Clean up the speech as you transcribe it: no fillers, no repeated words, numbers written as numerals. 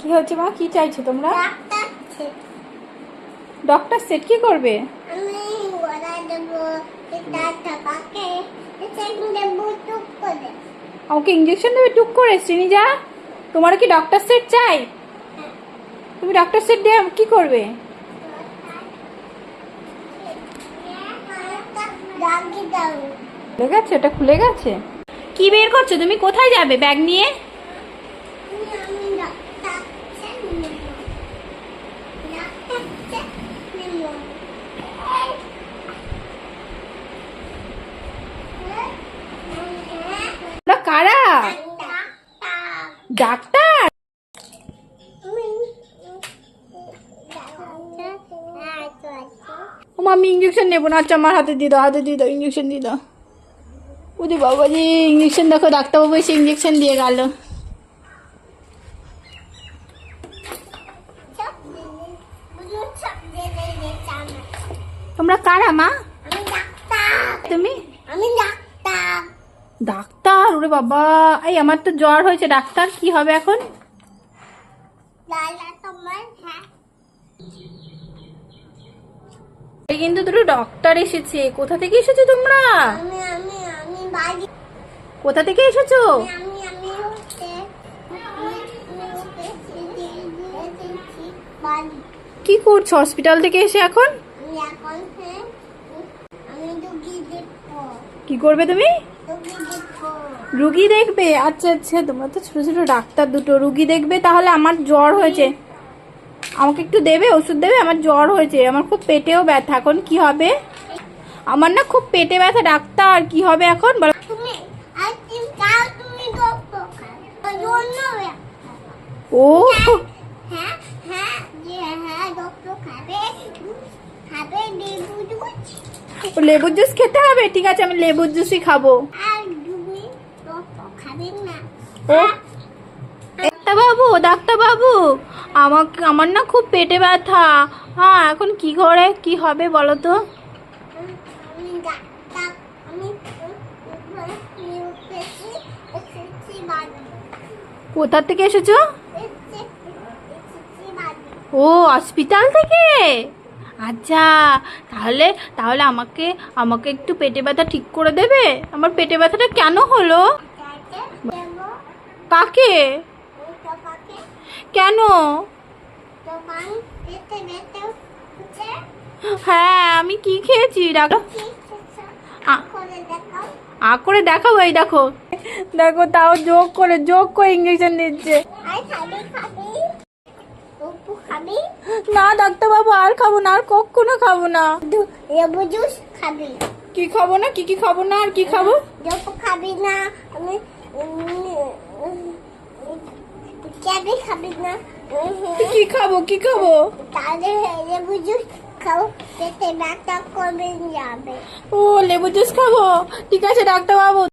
কি হচ্ছে মা? কি চাইছো তোমরা? ডক্টর সেট কি করবে? আমাকে ইঞ্জেকশন দেবে টুক করে? শ্রীনিজা, তোমার কি ডক্টর সেট চাই? তুমি ডক্টর সেট দিয়ে কি করবে? খুলে গেছে? ওটা খুলে গেছে? কি বের করছো তুমি? কোথায় যাবে ব্যাগ নিয়ে? কারা? ডাক্তার? আমি ইঞ্জেকশন নেবো না। আচ্ছা আমার হাতে দিয়ে দাও, হাতে দিয়ে দাও, ইঞ্জেকশন দিয়ে দাও। ওদি বাবাজি, ইঞ্জেকশন দেখো, ডাক্তারবাবু এসে ইঞ্জেকশন দিয়ে গেল। তোমরা কারা মা? তুমি? আমি ডাক্তার। ডাক্তার? ওরে বাবা, এই আমার তো জ্বর হয়েছে। ডাক্তার কি হবে এখন? কিন্তু দুটো ডক্টর এসেছে। কোথা থেকে এসেছো তোমরা? কোথা থেকে এসেছো? কি করছো হসপিটাল থেকে এসে এখন? কি করবে তুমি? রুগী দেখবে? আচ্ছা আচ্ছা, তোমরা তো ছোট ছোট ডাক্তার দুটো, রুগী দেখবে। তাহলে আমার জ্বর হয়েছে, আমাকে একটু দেবে, ওষুধ দেবে? আমার জ্বর হয়েছে, আমার খুব পেটেও ব্যথা। এখন কি হবে? আমার না খুব পেটে ব্যথা ডাক্তার, কি হবে এখন বলো? ও লেবুর জুস খেতে হবে? ঠিক আছে, আমি লেবুর জুসই খাবো। ও ডাক্তারবাবু, ডাক্তারবাবু, আমার না খুব পেটে ব্যথা। হ্যাঁ, এখন কি করে কি হবে বলো তো? কোথা থেকে এসেছো? ও হসপিটাল থেকে? আচ্ছা, তাহলে তাহলে আমাকে আমাকে একটু পেটে ব্যথা ঠিক করে দেবে? আমার পেটে ব্যথাটা কেন হলো? কাকে? কেন? হ্যাঁ, আমি কি খেয়েছি ডাক্তার? করে দেখাবো। এই দেখো দেখো, তাও যোগ করে ইঞ্জেকশন দিচ্ছে। না ডাক্তারবাবু, আর খাবো না, আর কখনো খাবো না। লেবু জুস খাবি? কি খাবো না? কি খাবো না? আর কি খাবো? লেবু খাবি না? আমি খাবি না? কি খাবো? কি খাবো? তাহলে লেবু জুস খাও, পেটে ব্যথা কমে যাবে। ও লেবু জুস খাবো? ঠিক আছে ডাক্তারবাবু।